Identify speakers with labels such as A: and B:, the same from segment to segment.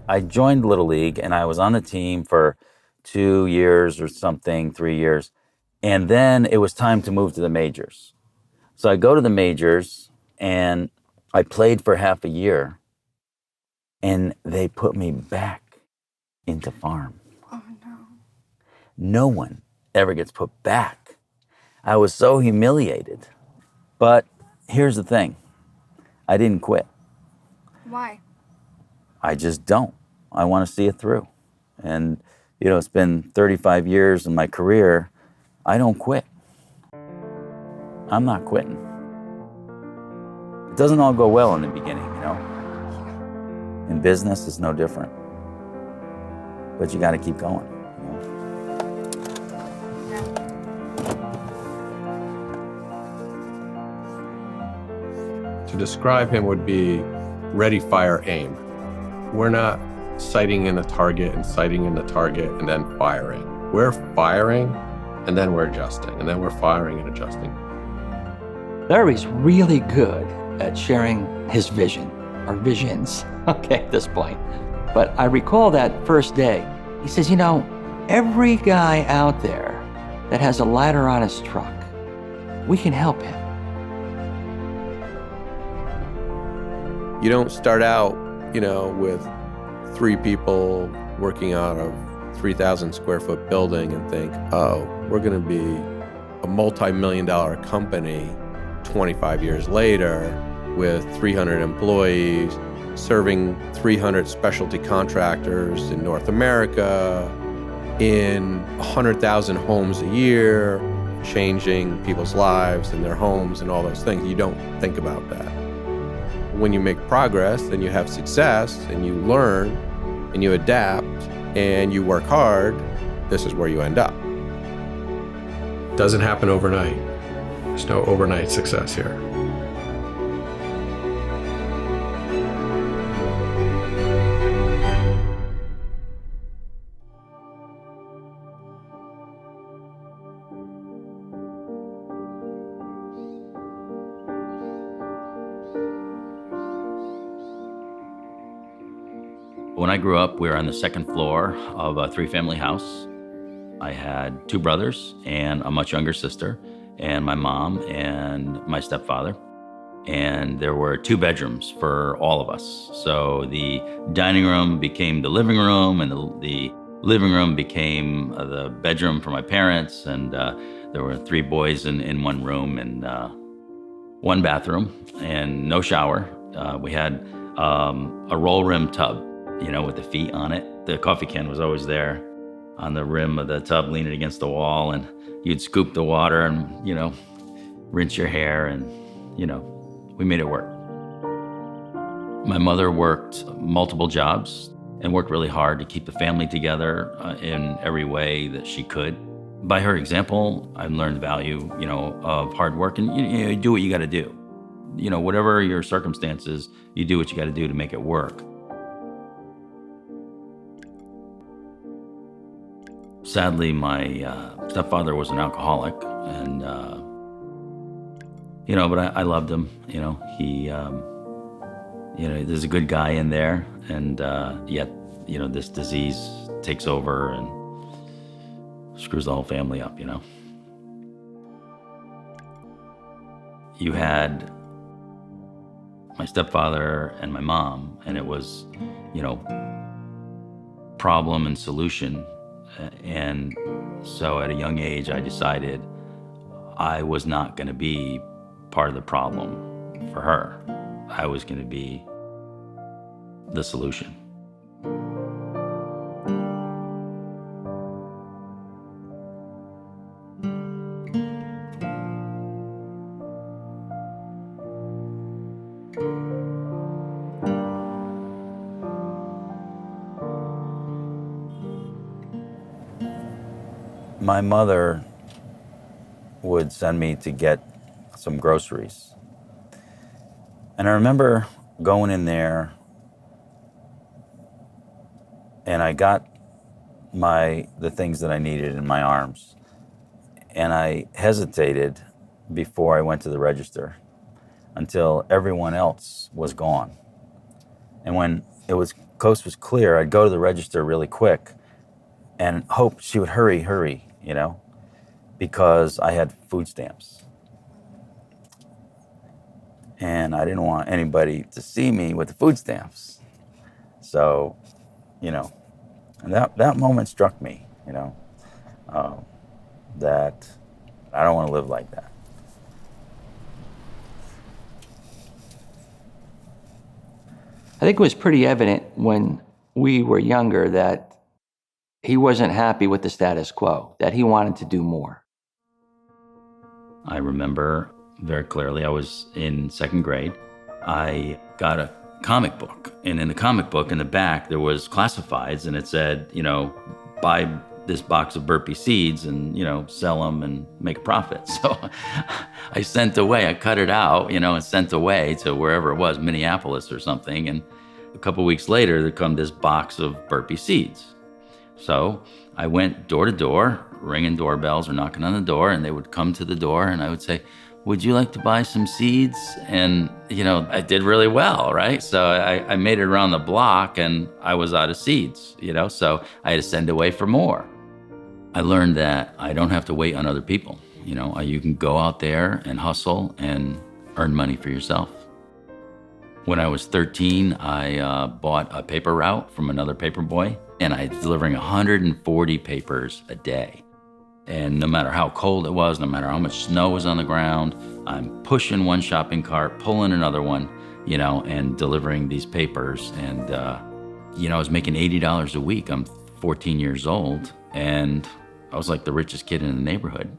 A: I joined Little League and I was on the team for 2 years or something, 3 years. And then it was time to move to the majors. So I go to the majors and I played for half a year and they put me back into farm.
B: Oh, no.
A: No one ever gets put back. I was so humiliated. But here's the thing. I didn't quit.
B: Why?
A: I just don't. I want to see it through. And, it's been 35 years in my career. I don't quit. I'm not quitting. It doesn't all go well in the beginning, In business, it's no different. But you got to keep going.
C: To describe him would be ready, fire, aim. We're not sighting in a target and sighting in the target and then firing. We're firing and then we're adjusting and then we're firing and adjusting.
D: Larry's really good at sharing his vision, or visions, at this point. But I recall that first day, he says, every guy out there that has a ladder on his truck, we can help him.
C: You don't start out, with 3 people working out of 3,000 square foot building and think, oh, we're going to be a multi-million-dollar company 25 years later with 300 employees, serving 300 specialty contractors in North America, in 100,000 homes a year, changing people's lives and their homes and all those things. You don't think about that. When you make progress and you have success and you learn and you adapt and you work hard, this is where you end up. Doesn't happen overnight. There's no overnight success here.
A: When I grew up, we were on the second floor of a 3-family house. I had 2 brothers and a much younger sister, and my mom and my stepfather. And there were 2 bedrooms for all of us. So the dining room became the living room, and the living room became the bedroom for my parents. And there were 3 boys in one room and 1 bathroom and no shower. We had a roll rim tub, with the feet on it. The coffee can was always there on the rim of the tub, leaning against the wall, and you'd scoop the water and, rinse your hair, and, we made it work. My mother worked multiple jobs and worked really hard to keep the family together in every way that she could. By her example, I learned the value, of hard work, and you do what you got to do. Whatever your circumstances, you do what you got to do to make it work. Sadly, my stepfather was an alcoholic, and but I loved him. He, there's a good guy in there, and yet, this disease takes over and screws the whole family up. You had my stepfather and my mom, and it was, problem and solution. And so at a young age, I decided I was not going to be part of the problem for her. I was going to be the solution. My mother would send me to get some groceries. And I remember going in there, and I got the things that I needed in my arms. And I hesitated before I went to the register until everyone else was gone. And when coast was clear, I'd go to the register really quick and hope she would hurry, because I had food stamps. And I didn't want anybody to see me with the food stamps. So, and that moment struck me, that I don't want to live like that.
D: I think it was pretty evident when we were younger that he wasn't happy with the status quo, that he wanted to do more.
A: I remember very clearly, I was in second grade. I got a comic book, and in the comic book, in the back, there was classifieds, and it said, buy this box of burpee seeds and, sell them and make a profit. So I cut it out, and sent away to wherever it was, Minneapolis or something. And a couple weeks later, there come this box of burpee seeds. So I went door to door, ringing doorbells or knocking on the door, and they would come to the door, and I would say, would you like to buy some seeds? And, I did really well, right? So I made it around the block, and I was out of seeds, so I had to send away for more. I learned that I don't have to wait on other people. You can go out there and hustle and earn money for yourself. When I was 13, I bought a paper route from another paper boy, and I was delivering 140 papers a day. And no matter how cold it was, no matter how much snow was on the ground, I'm pushing one shopping cart, pulling another one, and delivering these papers. And, I was making $80 a week. I'm 14 years old, and I was like the richest kid in the neighborhood.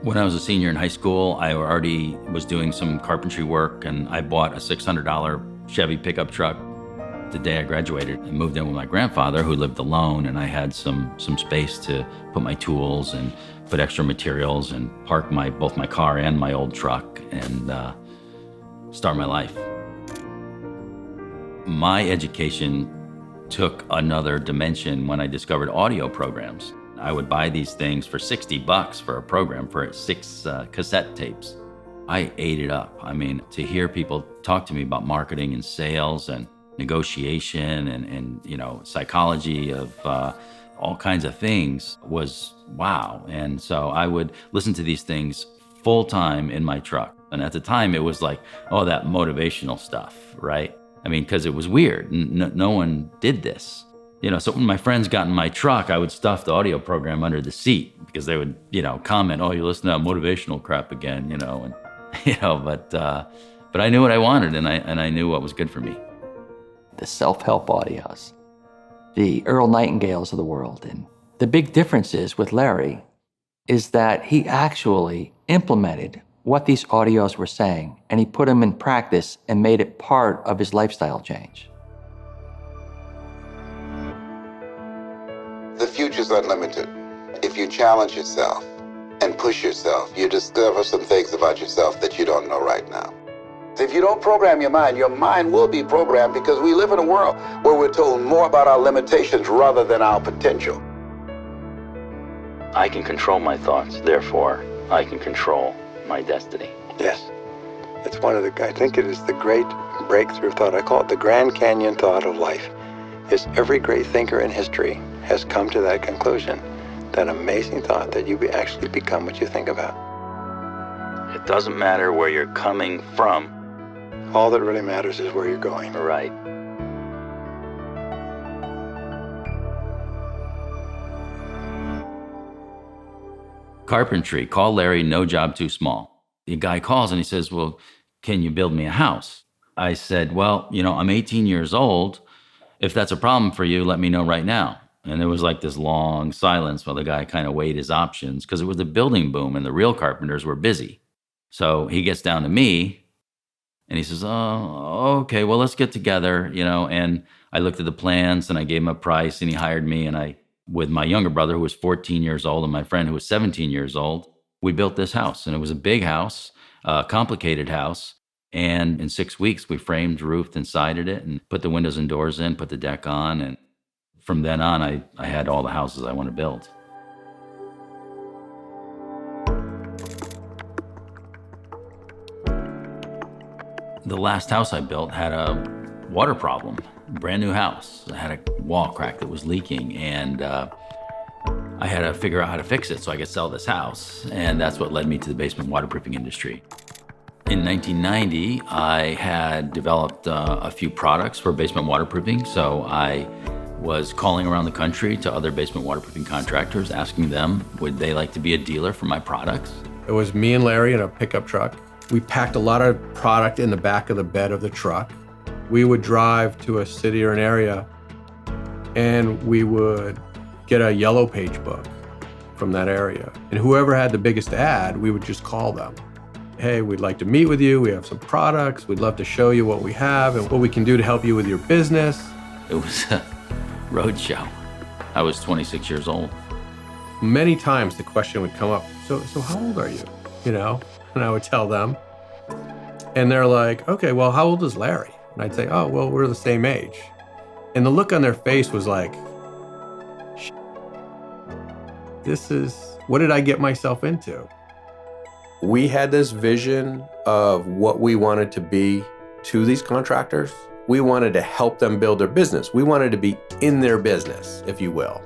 A: When I was a senior in high school, I already was doing some carpentry work, and I bought a $600 Chevy pickup truck the day I graduated and moved in with my grandfather, who lived alone, and I had some space to put my tools and put extra materials and park both my car and my old truck and start my life. My education took another dimension when I discovered audio programs. I would buy these things for $60 for a program for 6 cassette tapes. I ate it up. I mean, to hear people talk to me about marketing and sales and negotiation and psychology of all kinds of things was wow. And so I would listen to these things full time in my truck. And at the time it was like, oh, that motivational stuff, right? I mean, because it was weird. No one did this. So when my friends got in my truck, I would stuff the audio program under the seat because they would, comment, oh, you listen to that motivational crap again, but I knew what I wanted and I knew what was good for me.
D: The self-help audios, the Earl Nightingales of the world. And the big difference is with Larry is that he actually implemented what these audios were saying, and he put them in practice and made it part of his lifestyle change.
B: The future's unlimited. If you challenge yourself and push yourself, you discover some things about yourself that you don't know right now. If you don't program your mind will be programmed, because we live in a world where we're told more about our limitations rather than our potential.
A: I can control my thoughts, therefore I can control my destiny.
E: Yes. It's I think it is the great breakthrough thought. I call it the Grand Canyon thought of life. Is every great thinker in history has come to that conclusion, that amazing thought that you actually become what you think about.
A: It doesn't matter where you're coming from.
E: All that really matters is where you're going.
A: Right. Carpentry, call Larry, no job too small. The guy calls and he says, well, can you build me a house? I said, well, I'm 18 years old. If that's a problem for you, let me know right now. And there was like this long silence while the guy kind of weighed his options, because it was the building boom and the real carpenters were busy. So he gets down to me and he says, oh, okay, well, let's get together, and I looked at the plans and I gave him a price and he hired me, and with my younger brother who was 14 years old and my friend who was 17 years old, we built this house. And it was a big house, a complicated house. And in 6 weeks, we framed, roofed, and sided it and put the windows and doors in, put the deck on. And from then on, I had all the houses I want to build. The last house I built had a water problem, brand new house. It had a wall crack that was leaking, and I had to figure out how to fix it so I could sell this house, and that's what led me to the basement waterproofing industry. In 1990, I had developed a few products for basement waterproofing, so I was calling around the country to other basement waterproofing contractors, asking them, would they like to be a dealer for my products?
C: It was me and Larry in a pickup truck. We packed a lot of product in the back of the bed of the truck. We would drive to a city or an area, and we would get a yellow page book from that area. And whoever had the biggest ad, we would just call them. Hey, we'd like to meet with you. We have some products. We'd love to show you what we have and what we can do to help you with your business.
A: It was a roadshow. I was 26 years old.
C: Many times the question would come up, so how old are you? You know, and I would tell them. And they're like, okay, well, how old is Larry? And I'd say, oh, well, we're the same age. And the look on their face was like, what did I get myself into? We had this vision of what we wanted to be to these contractors. We wanted to help them build their business. We wanted to be in their business, if you will.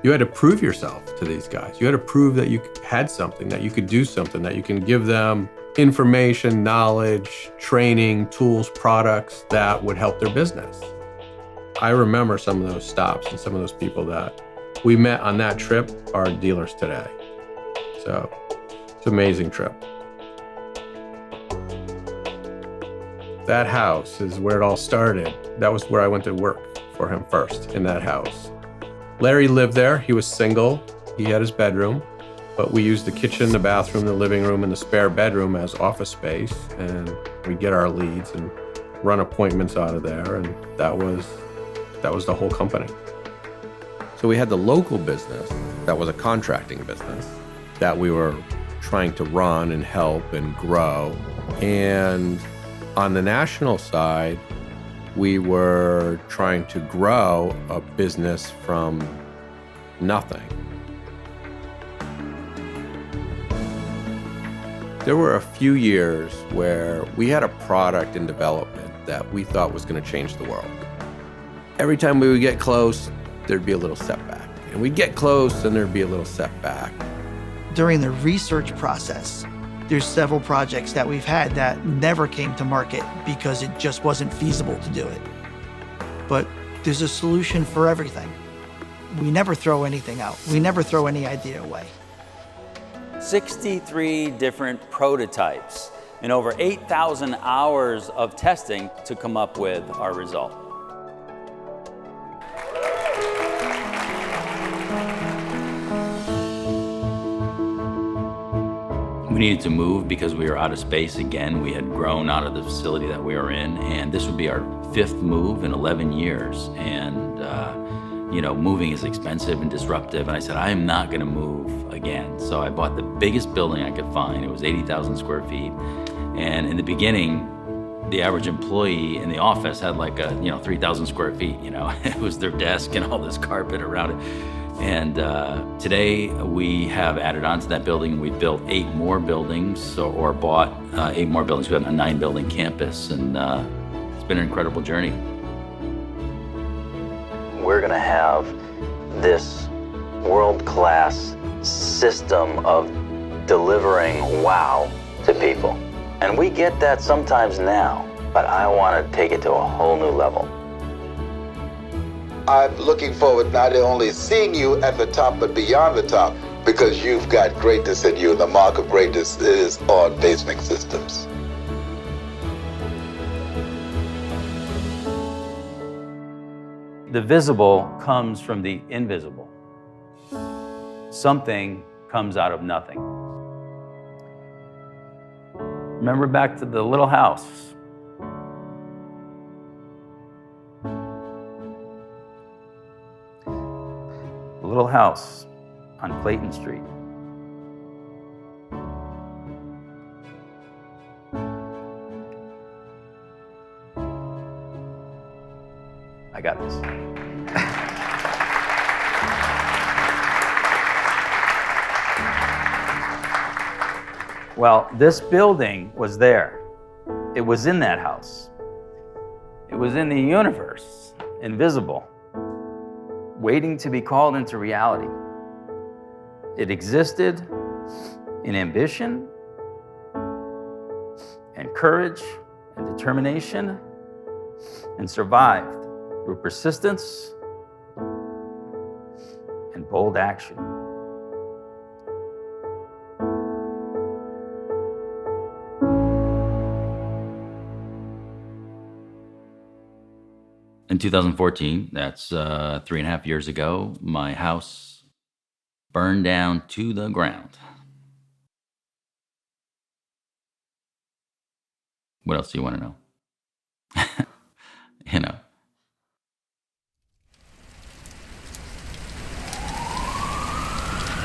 C: You had to prove yourself to these guys. You had to prove that you had something, that you could do something, that you can give them information, knowledge, training, tools, products that would help their business. I remember some of those stops and some of those people that we met on that trip are dealers today. So it's an amazing trip. That house is where it all started. That was where I went to work for him first, in that house. Larry lived there. He was single. He had his bedroom, but we used the kitchen, the bathroom, the living room, and the spare bedroom as office space. And we'd get our leads and run appointments out of there. And that was the whole company. So we had the local business that was a contracting business that we were trying to run and help and grow. And on the national side, we were trying to grow a business from nothing. There were a few years where we had a product in development that we thought was going to change the world. Every time we would get close, there'd be a little setback. And we'd get close and there'd be a little setback.
F: During the research process, there's several projects that we've had that never came to market because it just wasn't feasible to do it. But there's a solution for everything. We never throw anything out. We never throw any idea away.
G: 63 different prototypes and over 8,000 hours of testing to come up with our result.
A: We needed to move because we were out of space again. We had grown out of the facility that we were in, and this would be our 5th move in 11 years. And, moving is expensive and disruptive. And I said, I am not going to move again. So I bought the biggest building I could find. It was 80,000 square feet. And in the beginning, the average employee in the office had 3,000 square feet. It was their desk and all this carpet around it. And today we have added on to that building. We built 8 more buildings or bought 8 more buildings. We have a 9-building campus, and it's been an incredible journey.
G: We're going to have this world-class system of delivering wow to people. And we get that sometimes now, but I want to take it to a whole new level.
B: I'm looking forward not only seeing you at the top, but beyond the top, because you've got greatness in you. The mark of greatness is on Basement Systems.
G: The visible comes from the invisible. Something comes out of nothing. Remember back to the little house. The little house on Clayton Street. I got this. Well, this building was there It was in that house. It was in the universe, invisible, waiting to be called into reality. It existed in ambition and courage and determination, and survived through persistence and bold action.
A: In 2014, that's 3.5 years ago, my house burned down to the ground. What else do you want to know? You know.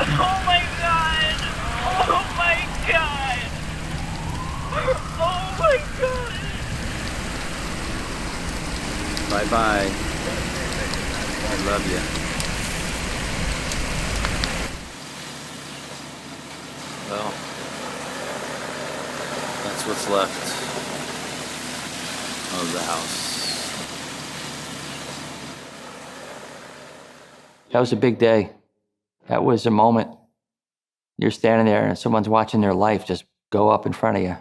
H: Oh my God! Oh my God! Oh my God!
A: Bye-bye. I love you. Well, that's what's left of the house.
D: That was a big day. That was a moment. You're standing there and someone's watching their life just go up in front of you.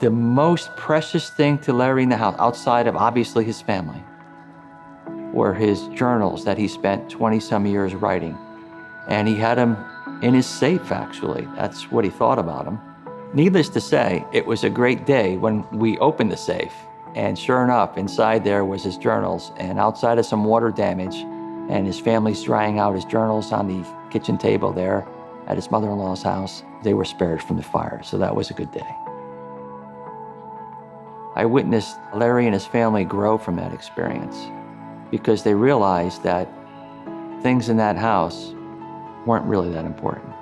D: The most precious thing to Larry in the house, outside of obviously his family, were his journals that he spent 20-some years writing. And he had them in his safe, actually. That's what he thought about them. Needless to say, it was a great day when we opened the safe. And sure enough, inside there was his journals, and outside of some water damage, and his family's drying out his journals on the kitchen table there at his mother-in-law's house, they were spared from the fire. So that was a good day. I witnessed Larry and his family grow from that experience because they realized that things in that house weren't really that important.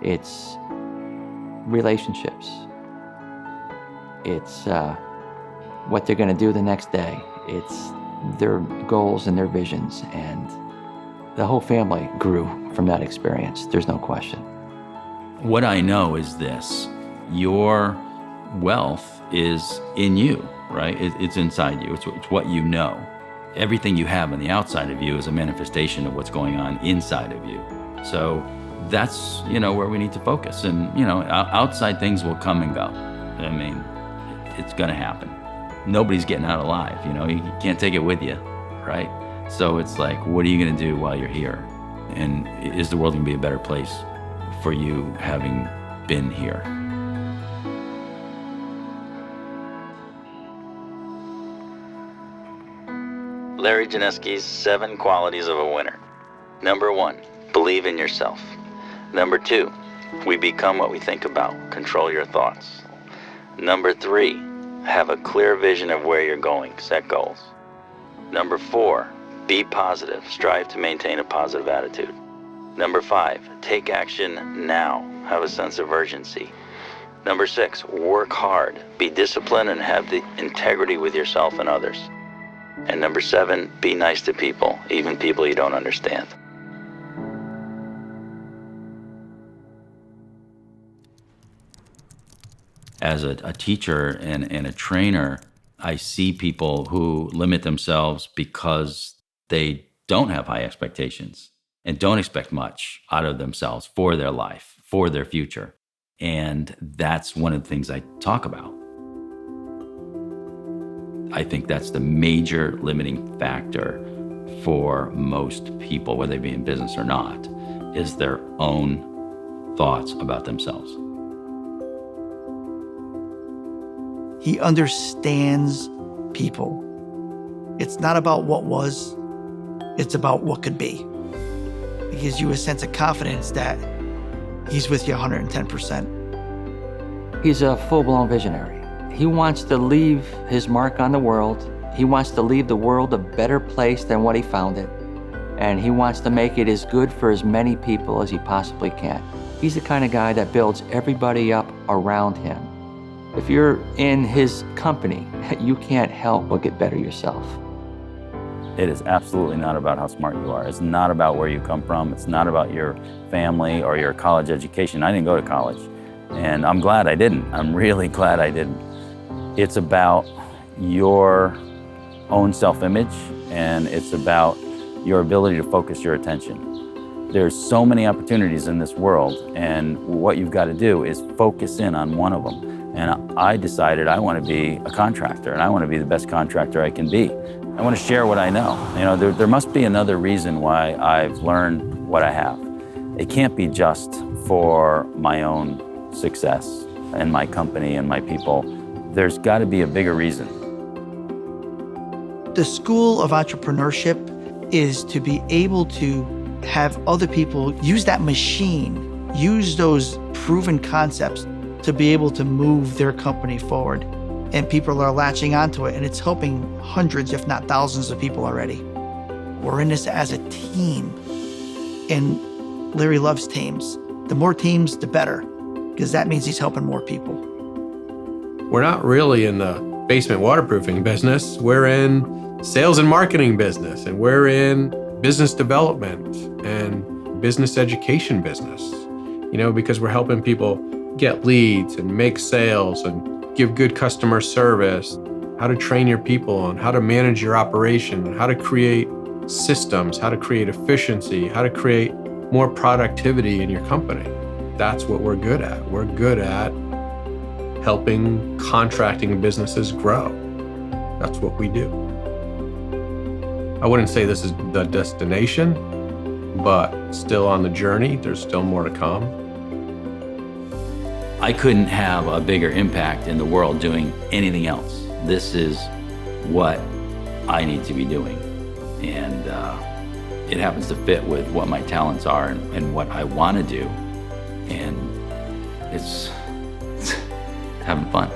D: It's relationships. It's what they're going to do the next day. It's their goals and their visions, and the whole family grew from that experience. There's no question.
A: What I know is this: your wealth is in you, right? It's inside you. It's what you know. Everything you have on the outside of you is a manifestation of what's going on inside of you. So that's, where we need to focus. And, outside things will come and go. I mean, it's going to happen. Nobody's getting out alive, you can't take it with you, right? So it's like, what are you going to do while you're here? And is the world going to be a better place for you having been here?
G: Larry Janesky's 7 qualities of a winner. Number 1, believe in yourself. Number 2, we become what we think about. Control your thoughts. Number 3, have a clear vision of where you're going. Set goals. Number 4, be positive. Strive to maintain a positive attitude. Number 5, take action now. Have a sense of urgency. Number 6, work hard. Be disciplined and have the integrity with yourself and others. And number 7, be nice to people, even people you don't understand.
A: As a teacher and a trainer, I see people who limit themselves because they don't have high expectations and don't expect much out of themselves for their life, for their future. And that's one of the things I talk about. I think that's the major limiting factor for most people, whether they be in business or not, is their own thoughts about themselves.
F: He understands people. It's not about what was, it's about what could be. It gives you a sense of confidence that he's with you 110%.
D: He's a full-blown visionary. He wants to leave his mark on the world. He wants to leave the world a better place than what he found it. And he wants to make it as good for as many people as he possibly can. He's the kind of guy that builds everybody up around him. If you're in his company, you can't help but get better yourself.
A: It is absolutely not about how smart you are. It's not about where you come from. It's not about your family or your college education. I didn't go to college, and I'm glad I didn't. I'm really glad I didn't. It's about your own self-image, and it's about your ability to focus your attention. There's so many opportunities in this world, and what you've got to do is focus in on one of them. And I decided I want to be a contractor, and I want to be the best contractor I can be. I want to share what I know. You know, there must be another reason why I've learned what I have. It can't be just for my own success and my company and my people. There's got to be a bigger reason.
F: The School of Entrepreneurship is to be able to have other people use that machine, use those proven concepts to be able to move their company forward. And people are latching onto it, and it's helping hundreds, if not thousands of people already. We're in this as a team, and Larry loves teams. The more teams, the better, because that means he's helping more people.
C: We're not really in the basement waterproofing business. We're in sales and marketing business, and we're in business development and business education business, you know, because we're helping people get leads and make sales and give good customer service, how to train your people and how to manage your operation, how to create systems, how to create efficiency, how to create more productivity in your company. That's what we're good at. We're good at helping contracting businesses grow. That's what we do. I wouldn't say this is the destination, but still on the journey. There's still more to come.
A: I couldn't have a bigger impact in the world doing anything else. This is what I need to be doing. And it happens to fit with what my talents are and what I want to do. And it's having fun.